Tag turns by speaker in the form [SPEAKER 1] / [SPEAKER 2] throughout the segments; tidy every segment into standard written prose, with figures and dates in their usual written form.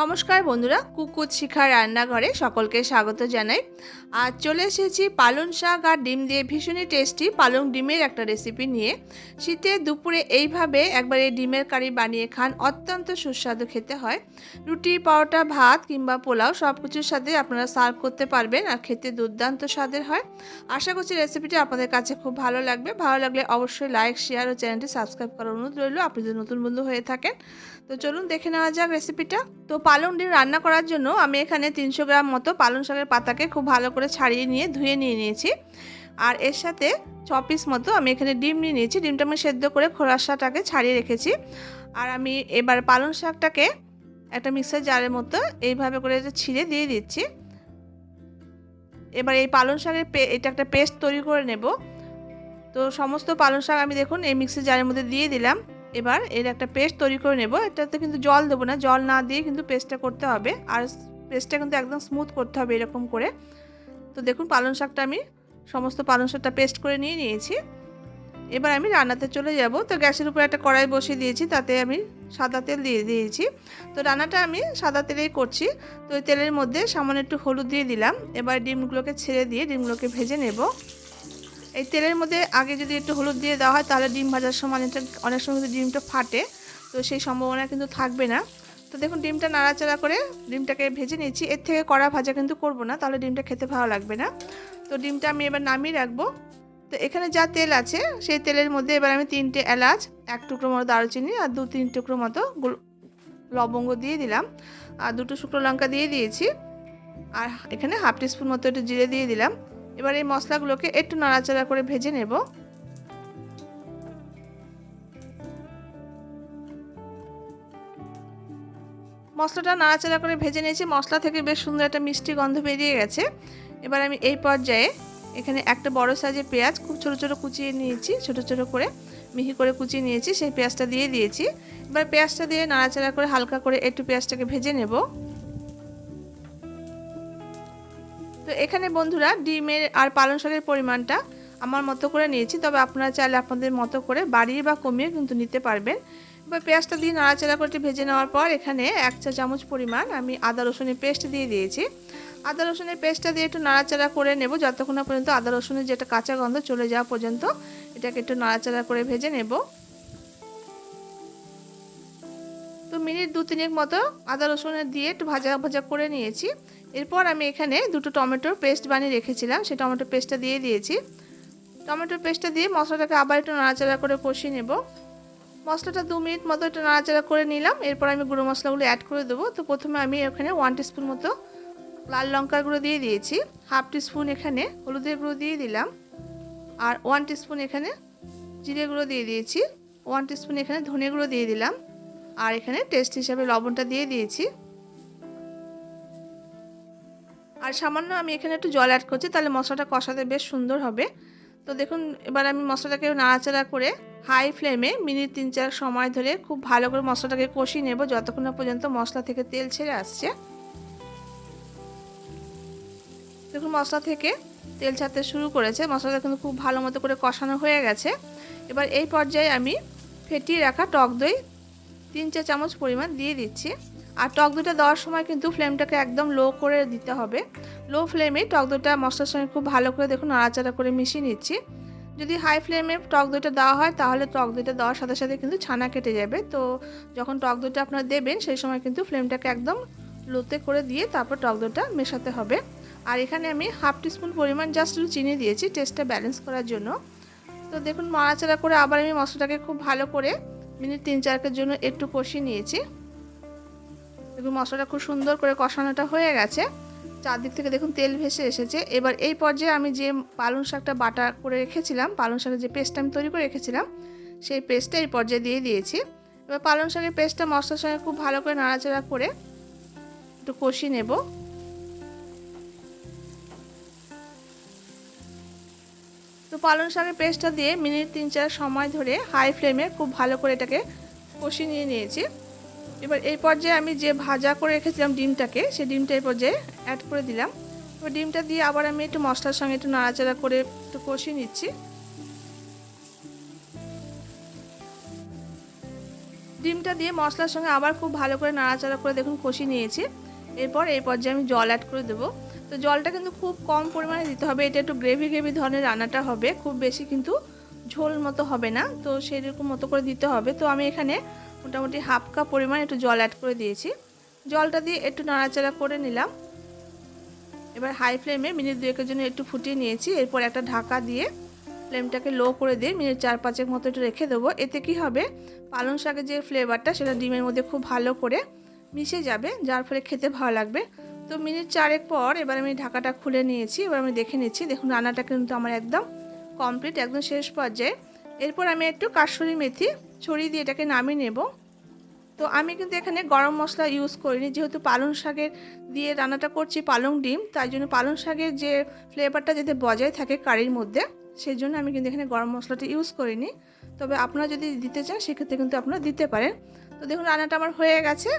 [SPEAKER 1] নমস্কার বন্ধুরা, কুকুর শিখার রান্নাঘরে সকলকে স্বাগত জানাই। আজ চলে এসেছি পালং শাক আর ডিম দিয়ে ভীষণই টেস্টি পালং ডিমের একটা রেসিপি নিয়ে। শীতের দুপুরে এইভাবে একবার এই ডিমের কারি বানিয়ে খান, অত্যন্ত সুস্বাদু খেতে হয়। রুটি, পরোটা, ভাত কিংবা পোলাও সব কিছুর সাথে আপনারা সার্ভ করতে পারবেন আর খেতে দুর্দান্ত স্বাদের হয়। আশা করছি রেসিপিটি আপনাদের কাছে খুব ভালো লাগবে। ভালো লাগলে অবশ্যই লাইক, শেয়ার ও চ্যানেলটি সাবস্ক্রাইব করার অনুরোধ রইল আপনি যদি নতুন বন্ধু হয়ে থাকেন। তো চলুন দেখে নেওয়া যাক রেসিপিটা। তো পালং ডিম রান্না করার জন্য আমি এখানে 300 গ্রাম মতো পালং শাকের পাতাকে খুব ভালো করে ছাড়িয়ে নিয়ে ধুয়ে নিয়েছি। আর এর সাথে 6 পিস মতো আমি এখানে ডিম নিয়েছি। ডিমটা আমি সেদ্ধ করে খোসাটাকে ছাড়িয়ে রেখেছি। আর আমি এবার পালং শাকটাকে একটা মিক্সার জারের মতো এইভাবে করে ছিঁড়ে দিয়ে দিচ্ছি। এবার এই পালং শাকের এটা একটা পেস্ট তৈরি করে নেব। তো সমস্ত পালং শাক আমি দেখুন এই মিক্সার জারের মধ্যে দিয়ে দিলাম। এবার এর একটা পেস্ট তৈরি করে নেব। এটাতে কিন্তু জল দেবো না, জল না দিয়ে কিন্তু পেস্টটা করতে হবে। আর পেস্টটা কিন্তু একদম স্মুথ করতে হবে এরকম করে। তো দেখুন পালং শাকটা আমি সমস্ত পালং শাকটা পেস্ট করে নিয়েছি। এবার আমি রান্নাতে চলে যাব। তো গ্যাসের উপর একটা কড়াই বসিয়ে দিয়েছি, তাতে আমি সাদা তেল দিয়ে দিয়েছি। তো রান্নাটা আমি সাদা তেলেই করছি। তো ওই তেলের মধ্যে সামান্য একটু হলুদ দিয়ে দিলাম। এবার ডিমগুলোকে ছেড়ে দিয়ে ডিমগুলোকে ভেজে নেব। এই তেলের মধ্যে আগে যদি একটু হলুদ দিয়ে দেওয়া হয় তাহলে ডিম ভাজার সময় অনেক সময় কিন্তু ডিমটা ফাটে, তো সেই সম্ভাবনা কিন্তু থাকবে না। তো দেখুন ডিমটা নাড়াচাড়া করে ডিমটাকে ভেজে নিচ্ছি। এর থেকে কড়া ভাজা কিন্তু করব না, তাহলে ডিমটা খেতে ভালো লাগবে না। তো ডিমটা আমি এবার নামিয়ে রাখবো। তো এখানে যা তেল আছে সেই তেলের মধ্যে এবার আমি 3টে এলাচ, 1 টুকরো মতো দারুচিনি আর 2-3 টুকরো মতো লবঙ্গ দিয়ে দিলাম। আর 2টো শুকনো লঙ্কা দিয়ে দিয়েছি। আর এখানে হাফ টিস্পুন মতো একটু জিরে দিয়ে দিলাম। এবার এই মশলাগুলোকে একটু নাড়াচাড়া করে ভেজে নেব। মশলাটা নাড়াচাড়া করে ভেজে নিয়েছি। মশলা থেকে বেশ সুন্দর একটা মিষ্টি গন্ধ বেরিয়ে গেছে। এবার আমি এই পর্যায়ে এখানে একটা বড় সাইজের পেঁয়াজ খুব ছোট ছোট কুচিয়ে নিয়েছি, ছোট ছোট করে মিহি করে কুচিয়ে নিয়েছি, সেই পেঁয়াজটা দিয়ে দিয়েছি। এবার পেঁয়াজটা দিয়ে নাড়াচাড়া করে হালকা করে একটু পেঁয়াজটাকে ভেজে নেব। তো এখানে বন্ধুরা ডিমের আর পালং শাকের পরিমাণটা আমার মতো করে নিয়েছি, তবে আপনারা চাইলে আপনাদের মতো করে বাড়িয়ে বা কমিয়ে কিন্তু নিতে পারবেন। এবার পেঁয়াজটা দিয়ে নাড়াচাড়া করে ভেজে নেওয়ার পর এখানে 1 চা চামচ পরিমাণ আমি আদা রসুনের পেস্ট দিয়ে দিয়েছি। আদা রসুনের পেস্টটা দিয়ে একটু নাড়াচাড়া করে নেব যতক্ষণ না পর্যন্ত আদা রসুনের যেটা কাঁচা গন্ধ চলে যাওয়া পর্যন্ত এটাকে একটু নাড়াচাড়া করে ভেজে নেব। তো মিনিট 2-3 মতো আদা রসুনের দিয়ে একটু ভাজা ভাজা করে নিয়েছি। এরপর আমি এখানে 2টো টমেটোর পেস্ট বানিয়ে রেখেছিলাম, সেই টমেটো পেস্টটা দিয়ে দিয়েছি। টমেটোর পেস্টটা দিয়ে মশলাটাকে আবার একটু নাড়াচাড়া করে কষিয়ে নেব। মশলাটা 2 মিনিট মতো একটু নাড়াচাড়া করে নিলাম। এরপর আমি গুঁড়ো মশলাগুলো অ্যাড করে দেবো। তো প্রথমে আমি এখানে 1 টিস্পুন মতো লাল লঙ্কার গুঁড়ো দিয়ে দিয়েছি, হাফ টিস্পুন এখানে হলুদের গুঁড়ো দিয়ে দিলাম, আর 1 টিস্পুন এখানে জিরে গুঁড়ো দিয়ে দিয়েছি, 1 টিস্পুন এখানে ধনে গুঁড়ো দিয়ে দিলাম, আর এখানে টেস্ট হিসাবে লবণটা দিয়ে দিয়েছি। আর সামান্য আমি এখানে একটু জল অ্যাড করছি, তাহলে মশলাটা কষাতে বেশ সুন্দর হবে। তো দেখুন এবার আমি মশলাটাকে নাড়াচাড়া করে হাই ফ্লেমে মিনিট 3-4 সময় ধরে খুব ভালো করে মশলাটাকে কষিয়ে নেব যতক্ষণ না পর্যন্ত মশলা থেকে তেল ছেড়ে আসছে। দেখুন মশলা থেকে তেল ছাড়তে শুরু করেছে, মশলাটা কিন্তু খুব ভালো মতো করে কষানো হয়ে গেছে। এবার এই পর্যায়ে আমি ফেটিয়ে রাখা টক দই 3 চা চামচ পরিমাণ দিয়ে দিচ্ছি। আর টক দইটা দেওয়ার সময় কিন্তু ফ্লেমটাকে একদম লো করে দিতে হবে। লো ফ্লেমে টক দইটা মশলার সঙ্গে খুব ভালো করে দেখুন নাড়াচাড়া করে মিশিয়ে নিচ্ছি। যদি হাই ফ্লেমে টক দইটা দেওয়া হয় তাহলে টক দইটা দেওয়ার সাথে সাথে কিন্তু ছানা কেটে যাবে। তো যখন টক দইটা আপনারা দেবেন সেই সময় কিন্তু ফ্লেমটাকে একদম লোতে করে দিয়ে তারপর টক দইটা মেশাতে হবে। আর এখানে আমি হাফ টিস্পুন পরিমাণ জাস্ট একটু চিনি দিয়েছি টেস্টটা ব্যালেন্স করার জন্য। তো দেখুন নাড়াচাড়া করে আবার আমি মশলাটাকে খুব ভালো করে মিনিট 3-4 জন্য একটু কষিয়ে নিয়েছি। দেখুন মশলাটা খুব সুন্দর করে কষানোটা হয়ে গেছে, চারদিক থেকে দেখুন তেল ভেসে এসেছে। এবার এই পর্যায়ে আমি যে পালং শাকটা বাটা করে রেখেছিলাম, পালং শাকের যে পেস্টটা আমি তৈরি করে রেখেছিলাম সেই পেস্টটা এই পর্যায়ে দিয়ে দিয়েছি। এবার পালং শাকের পেস্টটা মশলার সঙ্গে খুব ভালো করে নাড়াচাড়া করে একটু কষিয়ে নেব। তো পালং শাকের পেস্টটা দিয়ে মিনিট 3-4 সময় ধরে হাই ফ্লেমে খুব ভালো করে এটাকে কষিয়ে নিয়েছি। এবার এই পর্যায়ে আমি যে ভাজা করে রেখেছিলাম ডিমটাকে, সেই ডিমটা এই পর্যায়ে অ্যাড করে দিলাম। এবার ডিমটা দিয়ে আবার আমি একটু মশলার সঙ্গে একটু নাড়াচাড়া করে একটু কষিয়ে নিচ্ছি। ডিমটা ডিমটা দিয়ে মশলার সঙ্গে আবার খুব ভালো করে নাড়াচাড়া করে দেখুন কষিয়ে নিয়েছি। এরপর এই পর্যায়ে আমি জল অ্যাড করে দেবো। তো জলটা কিন্তু খুব কম পরিমাণে দিতে হবে, এটা একটু গ্রেভি গ্রেভি ধরনের রান্নাটা হবে, খুব বেশি কিন্তু ঝোল মতো হবে না, তো সেরকম মতো করে দিতে হবে। তো আমি এখানে মোটামুটি হাফ কাপ পরিমাণ একটু জল অ্যাড করে দিয়েছি। জলটা দিয়ে একটু নাড়াচাড়া করে নিলাম। এবার হাই ফ্লেমে মিনিট 2-এর জন্য একটু ফুটিয়ে নিয়েছি। এরপর একটা ঢাকা দিয়ে ফ্লেমটাকে লো করে দিয়ে মিনিট 4-5 মতো একটু রেখে দেবো। এতে কি হবে, পালং শাকের যে ফ্লেভারটা সেটা ডিমের মধ্যে খুব ভালো করে মিশে যাবে, যার ফলে খেতে ভালো লাগবে। তো মিনিট 4 পর এবার আমি ঢাকাটা খুলে নিয়েছি। এবার আমি দেখে নিচ্ছি, দেখুন রান্নাটা কিন্তু আমার একদম কমপ্লিট, একদম শেষ পর্যায়ে। এরপর আমি একটু কাসুরি মেথি ছড়িয়ে দিয়ে এটাকে নামিয়ে নেব। তো আমি কিন্তু এখানে গরম মশলা ইউজ করিনি, যেহেতু পালং শাকের দিয়ে রান্নাটা করছি পালং ডিম, তাই জন্য পালং শাকের যে ফ্লেভারটা যাতে বজায় থাকে কারির মধ্যে, সেই জন্য আমি কিন্তু এখানে গরম মশলাটা ইউজ করিনি। তবে আপনারা যদি দিতে চান সেক্ষেত্রে কিন্তু আপনারা দিতে পারেন। তো দেখুন রান্নাটা আমার হয়ে গেছে।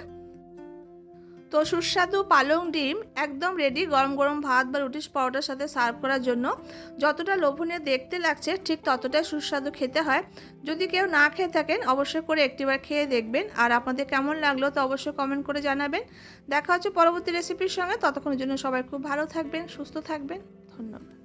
[SPEAKER 1] তো সুস্বাদু পালং ডিম একদম রেডি, গরম গরম ভাত বা রুটি পরোটার সাথে সার্ভ করার জন্য। যতটা লোভনীয় দেখতে লাগছে ঠিক ততটাই সুস্বাদু খেতে হয়। যদি কেউ না খেয়ে থাকেন অবশ্যই করে একটিবার খেয়ে দেখবেন, আর আপনাদের কেমন লাগলো তো অবশ্যই কমেন্ট করে জানাবেন। দেখা হচ্ছে পরবর্তী রেসিপির সঙ্গে, ততক্ষণের জন্য সবাই খুব ভালো থাকবেন, সুস্থ থাকবেন। ধন্যবাদ।